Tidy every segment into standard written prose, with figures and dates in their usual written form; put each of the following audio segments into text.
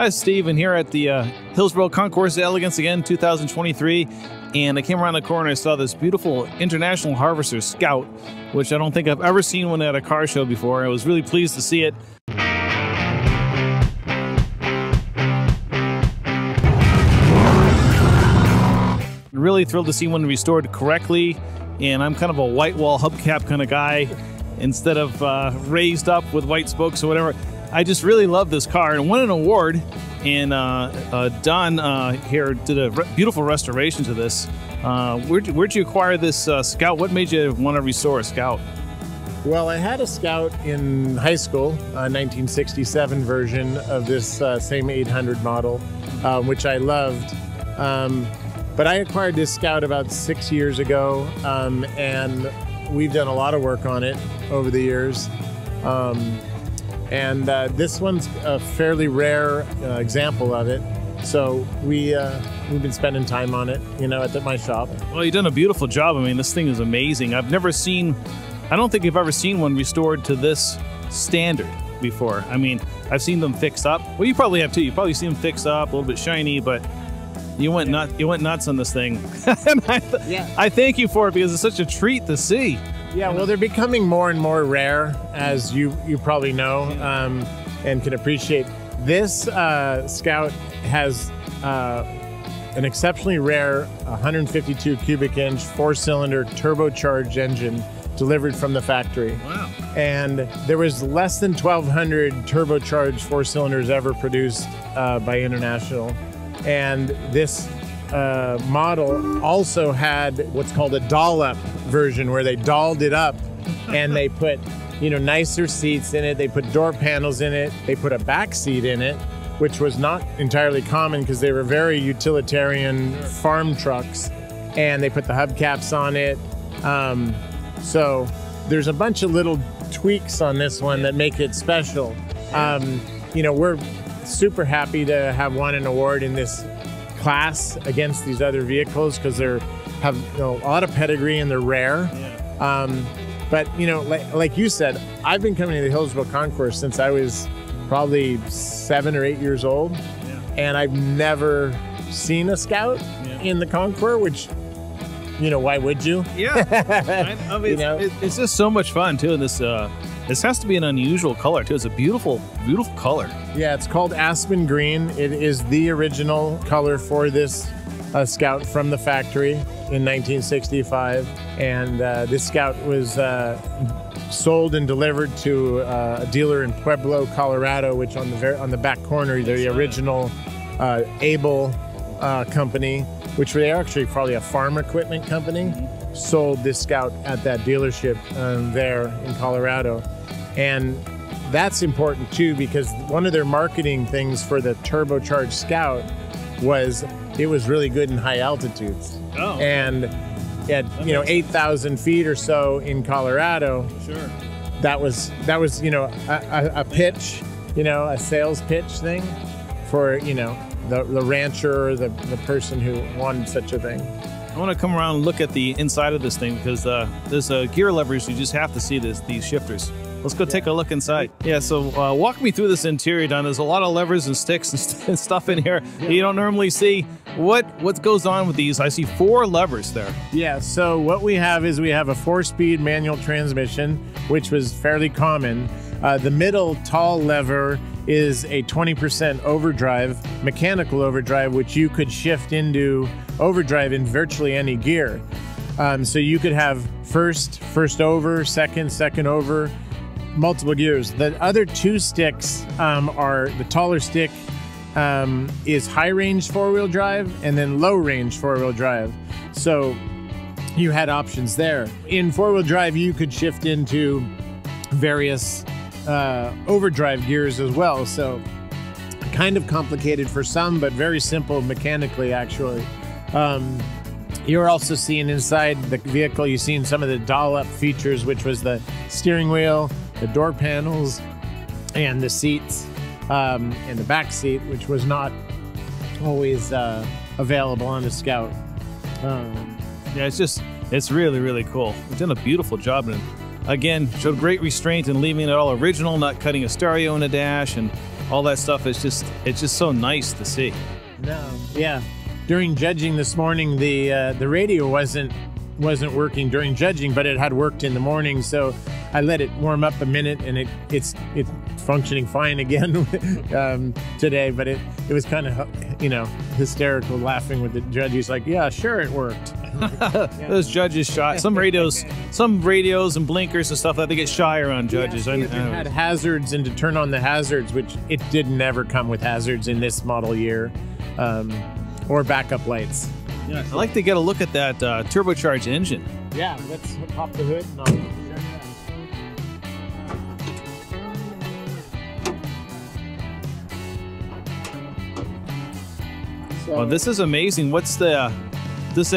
Hi, Steve, and here at the Hillsboro Concours d'Elegance again, 2023. And I came around the corner and I saw this beautiful International Harvester Scout, which I don't think I've ever seen one at a car show before. I was really pleased to see it. Really thrilled to see one restored correctly. And I'm kind of a white wall hubcap kind of guy instead of raised up with white spokes or whatever. I just really love this car and won an award. And Don here did a beautiful restoration to this. Where'd you acquire this Scout? What made you want to restore a Scout? Well, I had a Scout in high school, a 1967 version of this same 800 model, which I loved. But I acquired this Scout about 6 years ago, and we've done a lot of work on it over the years. And this one's a fairly rare example of it. So we've been spending time on it, you know, at my shop. Well, you've done a beautiful job. I mean, this thing is amazing. I don't think I've ever seen one restored to this standard before. I mean, I've seen them fixed up. Well, you probably have too. You've probably seen them fixed up, a little bit shiny, but you went nuts on this thing. And I thank you for it because it's such a treat to see. Yeah, well, they're becoming more and more rare, as you probably know, and can appreciate. This Scout has an exceptionally rare 152 cubic inch 4-cylinder turbocharged engine delivered from the factory. Wow. And there was less than 1,200 turbocharged 4-cylinders ever produced by International. And this model also had what's called a doll-up version, where they dolled it up and they put, you know, nicer seats in it. They put door panels in it. They put a back seat in it, which was not entirely common because they were very utilitarian farm trucks. And they put the hubcaps on it. So there's a bunch of little tweaks on this one that make it special. You know, we're super happy to have won an award in this class against these other vehicles because they have, you know, a lot of pedigree and they're rare. Yeah. But you know, like you said, I've been coming to the Hillsboro Concours since I was probably 7 or 8 years old, and I've never seen a Scout in the Concours, which, you know, why would you? Yeah, I mean, you know? It's just so much fun too. And this has to be an unusual color too. It's a beautiful, beautiful color. Yeah, it's called Aspen Green. It is the original color for this Scout from the factory in 1965. And this Scout was sold and delivered to a dealer in Pueblo, Colorado, which on the back corner, the original Able company, which were actually probably a farm equipment company, sold this Scout at that dealership there in Colorado. And that's important too, because one of their marketing things for the turbocharged Scout was it was really good in high altitudes. Oh. And at, you know, 8,000 feet or so in Colorado, sure, that was you know, a pitch, you know, a sales pitch thing for, you know, the rancher or the person who wanted such a thing. I want to come around and look at the inside of this thing because there's gear levers. You just have to see these shifters. Let's go take a look inside. Yeah, so walk me through this interior, Don. There's a lot of levers and sticks and stuff in here that you don't normally see. What goes on with these? I see 4 levers there. Yeah, so what we have is we have a 4-speed manual transmission, which was fairly common. The middle tall lever is a 20% overdrive, mechanical overdrive, which you could shift into overdrive in virtually any gear. So you could have first over, second over, multiple gears. The other 2 sticks are the taller stick is high range 4-wheel drive and then low range 4-wheel drive. So you had options there. In 4-wheel drive, you could shift into various overdrive gears as well. So kind of complicated for some, but very simple mechanically, actually. You're also seeing inside the vehicle, you've seen some of the doll-up features, which was the steering wheel, the door panels, and the seats, and the back seat, which was not always available on the Scout. Yeah, it's really, really cool. We've done a beautiful job, and again, showed great restraint in leaving it all original, not cutting a stereo in the dash, and all that stuff is it's just so nice to see. No, yeah. During judging this morning, the radio wasn't working during judging, but it had worked in the morning, so I let it warm up a minute, and it's functioning fine again today. But it was kind of hysterical, laughing with the judge. He's like, "Yeah, sure, it worked." Those judges shy. Some radios and blinkers and stuff like that, they get shy around judges. Yeah, it had hazards, and to turn on the hazards, which it did never come with hazards in this model year, or backup lights. Yeah, I'd like to get a look at that turbocharged engine. Yeah, let's pop the hood and I'll show you that. Oh, this is amazing. What's the is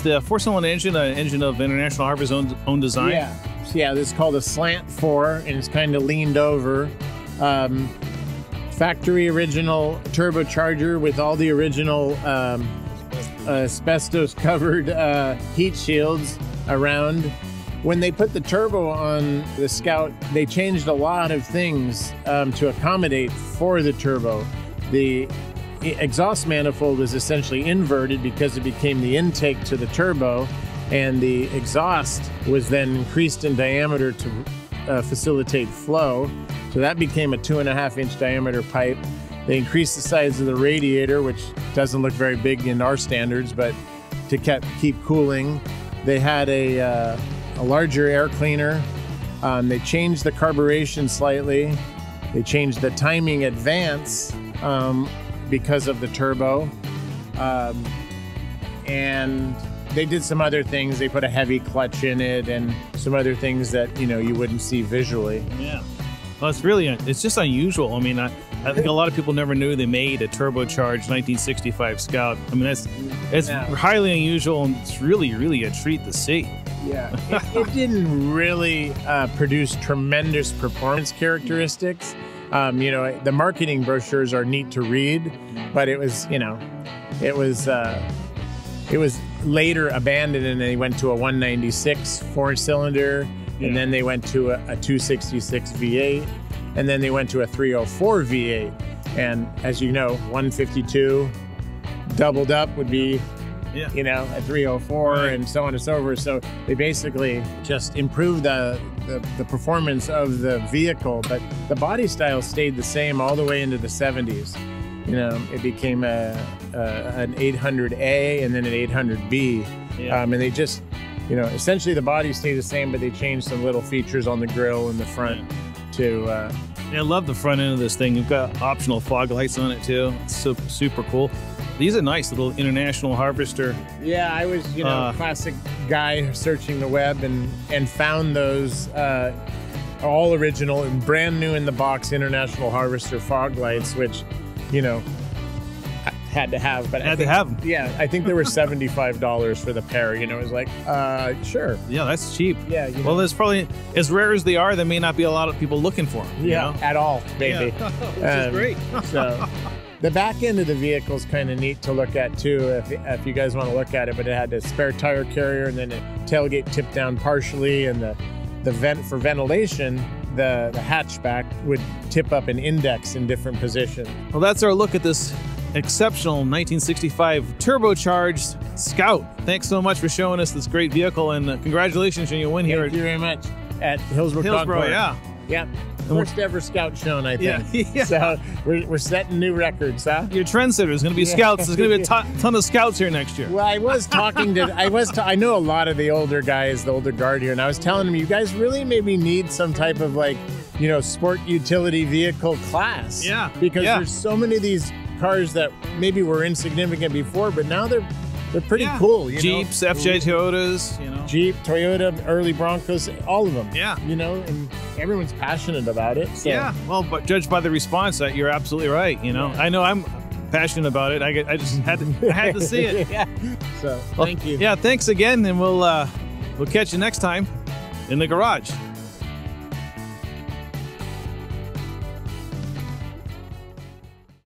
the 4-cylinder engine an engine of International Harvest own design? Yeah, this is called a slant 4, and it's kind of leaned over. Factory original turbocharger with all the original asbestos covered heat shields around. When they put the turbo on the Scout, they changed a lot of things to accommodate for the turbo. The exhaust manifold was essentially inverted because it became the intake to the turbo, and the exhaust was then increased in diameter to facilitate flow. So that became a 2.5-inch diameter pipe. They increased the size of the radiator, which doesn't look very big in our standards, but to keep cooling. They had a larger air cleaner. They changed the carburation slightly. They changed the timing advance because of the turbo. And they did some other things. They put a heavy clutch in it and some other things that, you wouldn't see visually. Yeah. Well, it's just unusual. I mean, I think a lot of people never knew they made a turbocharged 1965 Scout. I mean, it's highly unusual, and it's really a treat to see. Yeah, it didn't really produce tremendous performance characteristics. The marketing brochures are neat to read, but it was later abandoned, and they went to a 196 4-cylinder. And then they went to a 266 V8, and then they went to a 304 V8. And as you know, 152 doubled up would be, a 304, and so on and so forth. So they basically just improved the performance of the vehicle, but the body style stayed the same all the way into the 70s. It became an 800A and then an 800B, and they just. Essentially the body stayed the same, but they changed some little features on the grille and the front to... I love the front end of this thing. You've got optional fog lights on it too. It's super cool. These are nice little International Harvester. Yeah, I was, classic guy searching the web and found those all original and brand new in the box International Harvester fog lights, which, had to have, but I think they were $75 for the pair. It was like, sure. Yeah, that's cheap. Yeah. Well, there's probably, as rare as they are, there may not be a lot of people looking for them. At all, maybe. Which is great. So, the back end of the vehicle is kind of neat to look at too, if you guys want to look at it. But it had a spare tire carrier, and then a tailgate tipped down partially, and the vent for ventilation. The hatchback would tip up an index in different positions. Well, that's our look at this exceptional 1965 turbocharged Scout. Thanks so much for showing us this great vehicle, and congratulations on your win here. Thank you very much at Hillsboro. Yeah. First ever Scout shown, I think. Yeah. So we're setting new records, huh? Your trendsetter is going to be Scouts. There's going to be a ton of Scouts here next year. Well, I was talking to, I know a lot of the older guys, the older guard here, and I was telling them, you guys really maybe need some type of sport utility vehicle class. Yeah. Because there's so many of these cars that maybe were insignificant before, but now they're pretty cool. Jeeps, FJ Toyotas, Jeep, Toyota, early Broncos, all of them. Yeah. And everyone's passionate about it. So. Yeah. Well, but judged by the response, you're absolutely right. I know I'm passionate about it. I just had to see it. Yeah. So thank you. Yeah. Thanks again, and we'll catch you next time in the garage.